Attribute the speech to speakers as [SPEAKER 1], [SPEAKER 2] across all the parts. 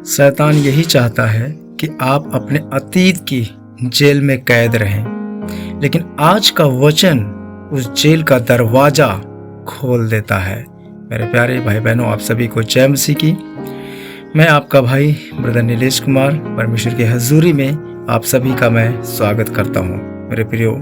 [SPEAKER 1] शैतान यही चाहता है कि आप अपने अतीत की जेल में कैद रहें, लेकिन आज का वचन उस जेल का दरवाजा खोल देता है। मेरे प्यारे भाई बहनों, आप सभी को जय मसीह की। मैं आपका भाई ब्रदर नीलेश कुमार परमेश्वर की हजूरी में आप सभी का मैं स्वागत करता हूँ। मेरे प्रियो,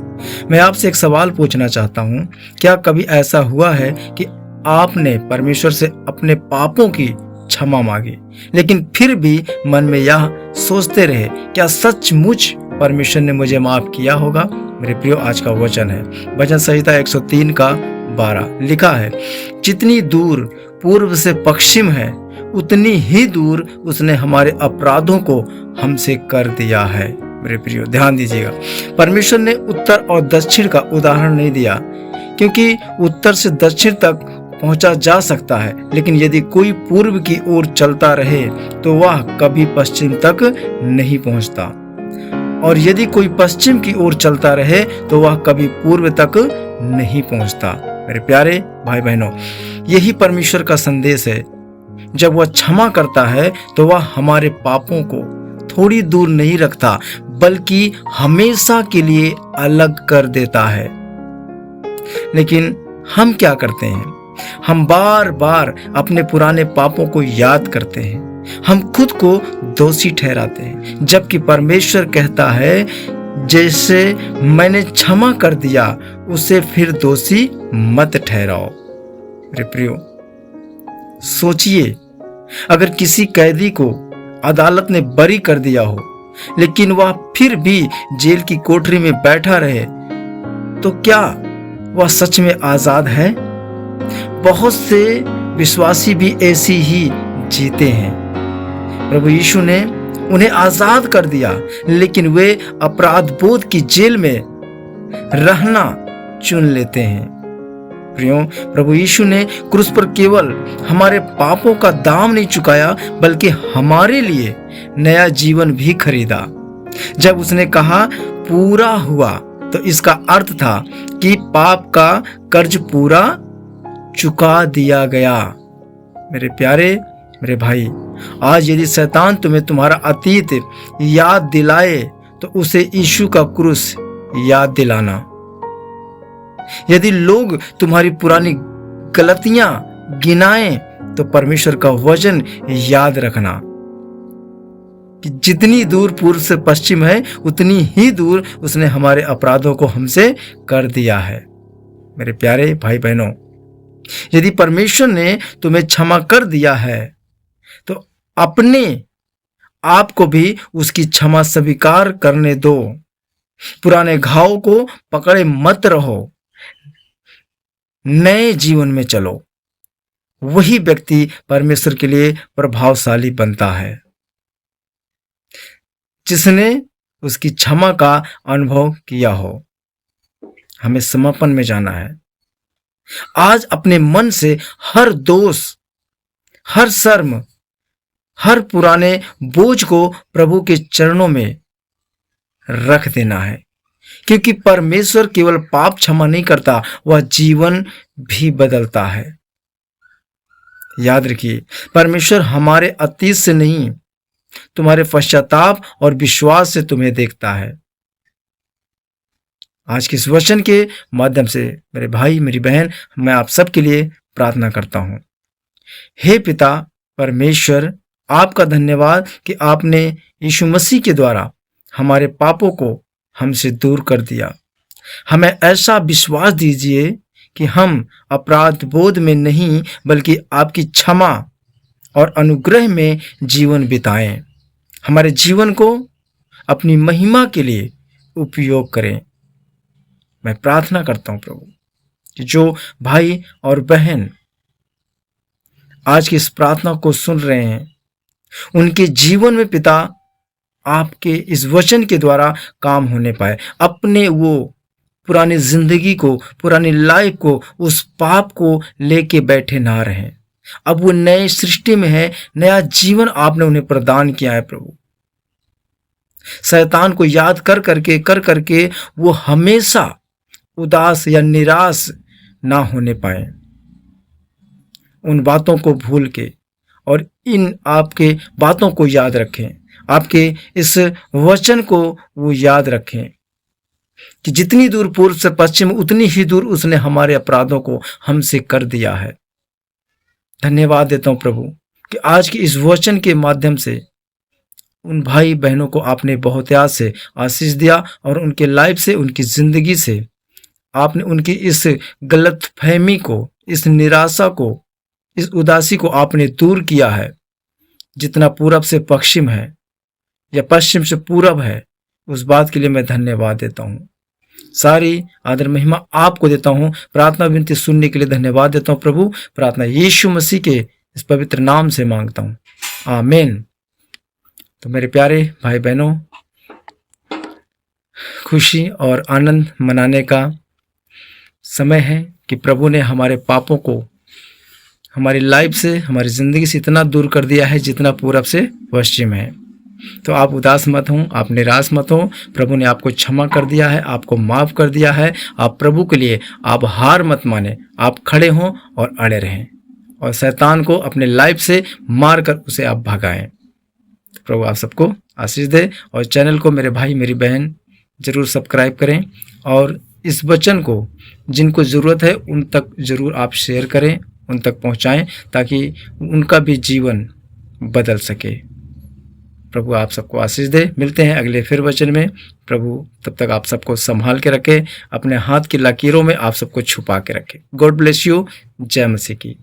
[SPEAKER 1] मैं आपसे एक सवाल पूछना चाहता हूँ। क्या कभी ऐसा हुआ है कि आपने परमेश्वर से अपने पापों की क्षमा मांगी, लेकिन फिर भी मन में यह सोचते रहे, क्या सचमुच परमेश्वर ने मुझे माफ किया होगा? मेरे प्रियो, आज का वचन है भजन संहिता 103 का 12। लिखा है, जितनी दूर पूर्व से पश्चिम है उतनी ही दूर उसने हमारे अपराधों को हमसे कर दिया है। मेरे प्रियो, ध्यान दीजिएगा, परमेश्वर ने उत्तर और दक्षिण का उदाहरण नहीं दिया, क्योंकि उत्तर से दक्षिण तक पहुंचा जा सकता है, लेकिन यदि कोई पूर्व की ओर चलता रहे तो वह कभी पश्चिम तक नहीं पहुंचता, और यदि कोई पश्चिम की ओर चलता रहे तो वह कभी पूर्व तक नहीं पहुंचता। मेरे प्यारे भाई बहनों, यही परमेश्वर का संदेश है। जब वह क्षमा करता है तो वह हमारे पापों को थोड़ी दूर नहीं रखता, बल्कि हमेशा के लिए अलग कर देता है। लेकिन हम क्या करते हैं? हम बार बार अपने पुराने पापों को याद करते हैं। हम खुद को दोषी ठहराते हैं, जबकि परमेश्वर कहता है, जैसे मैंने क्षमा कर दिया उसे फिर दोषी मत ठहराओ। मेरे प्रियो, सोचिए, अगर किसी कैदी को अदालत ने बरी कर दिया हो, लेकिन वह फिर भी जेल की कोठरी में बैठा रहे, तो क्या वह सच में आजाद है? बहुत से विश्वासी भी ऐसी ही जीते हैं। प्रभु यीशु ने उन्हें आजाद कर दिया, लेकिन वे अपराध बोध की जेल में रहना चुन लेते हैं। प्रियो, प्रभु यीशु ने क्रूस पर केवल हमारे पापों का दाम नहीं चुकाया, बल्कि हमारे लिए नया जीवन भी खरीदा। जब उसने कहा पूरा हुआ, तो इसका अर्थ था कि पाप का कर्ज पूरा चुका दिया गया। मेरे प्यारे, मेरे भाई, आज यदि शैतान तुम्हें तुम्हारा अतीत याद दिलाए तो उसे यीशु का क्रूस याद दिलाना। यदि लोग तुम्हारी पुरानी गलतियां गिनाएं तो परमेश्वर का वचन याद रखना कि जितनी दूर पूर्व से पश्चिम है उतनी ही दूर उसने हमारे अपराधों को हमसे कर दिया है। मेरे प्यारे भाई बहनों, यदि परमेश्वर ने तुम्हें क्षमा कर दिया है तो अपने आप को भी उसकी क्षमा स्वीकार करने दो। पुराने घाव को पकड़े मत रहो, नए जीवन में चलो। वही व्यक्ति परमेश्वर के लिए प्रभावशाली बनता है जिसने उसकी क्षमा का अनुभव किया हो। हमें समर्पण में जाना है। आज अपने मन से हर दोष, हर शर्म, हर पुराने बोझ को प्रभु के चरणों में रख देना है, क्योंकि परमेश्वर केवल पाप क्षमा नहीं करता, वह जीवन भी बदलता है। याद रखिए, परमेश्वर हमारे अतीत से नहीं, तुम्हारे पश्चाताप और विश्वास से तुम्हें देखता है। आज के इस वचन के माध्यम से मेरे भाई, मेरी बहन, मैं आप सबके लिए प्रार्थना करता हूं। हे पिता परमेश्वर, आपका धन्यवाद कि आपने यीशु मसीह के द्वारा हमारे पापों को हमसे दूर कर दिया। हमें ऐसा विश्वास दीजिए कि हम अपराध बोध में नहीं, बल्कि आपकी क्षमा और अनुग्रह में जीवन बिताएं। हमारे जीवन को अपनी महिमा के लिए उपयोग करें। मैं प्रार्थना करता हूं प्रभु कि जो भाई और बहन आज की इस प्रार्थना को सुन रहे हैं, उनके जीवन में पिता आपके इस वचन के द्वारा काम होने पाए। अपने वो पुरानी जिंदगी को, पुरानी लाइफ को, उस पाप को लेके बैठे ना रहें। अब वो नए सृष्टि में है, नया जीवन आपने उन्हें प्रदान किया है प्रभु। शैतान को याद कर करके वो हमेशा उदास या निराश ना होने पाए। उन बातों को भूल के और इन आपके बातों को याद रखें, आपके इस वचन को वो याद रखें कि जितनी दूर पूर्व से पश्चिम उतनी ही दूर उसने हमारे अपराधों को हमसे कर दिया है। धन्यवाद देता हूँ प्रभु कि आज की इस वचन के माध्यम से उन भाई बहनों को आपने बहुतायत से आशीष दिया और उनके लाइफ से, उनकी जिंदगी से आपने उनकी इस गलत फहमी को, इस निराशा को, इस उदासी को आपने दूर किया है। जितना पूरब से पश्चिम है या पश्चिम से पूरब है, उस बात के लिए मैं धन्यवाद देता हूँ। सारी आदर महिमा आपको देता हूँ। प्रार्थना विनती सुनने के लिए धन्यवाद देता हूँ प्रभु। प्रार्थना यीशु मसीह के इस पवित्र नाम से मांगता हूँ, आमीन। तो मेरे प्यारे भाई बहनों, खुशी और आनंद मनाने का समय है कि प्रभु ने हमारे पापों को हमारी लाइफ से, हमारी ज़िंदगी से इतना दूर कर दिया है जितना पूरब से पश्चिम है। तो आप उदास मत हों, आप निराश मत हों। प्रभु ने आपको क्षमा कर दिया है, आपको माफ़ कर दिया है। आप प्रभु के लिए आप हार मत माने, आप खड़े हों और अड़े रहें और शैतान को अपने लाइफ से मार कर उसे आप भगाएं। तो प्रभु आप सबको आशीष दे और चैनल को मेरे भाई मेरी बहन ज़रूर सब्सक्राइब करें और इस वचन को जिनको ज़रूरत है उन तक ज़रूर आप शेयर करें, उन तक पहुंचाएं ताकि उनका भी जीवन बदल सके। प्रभु आप सबको आशीष दे। मिलते हैं अगले फिर वचन में। प्रभु तब तक आप सबको संभाल के रखे, अपने हाथ की लकीरों में आप सबको छुपा के रखे। God bless you. जय मसीह की।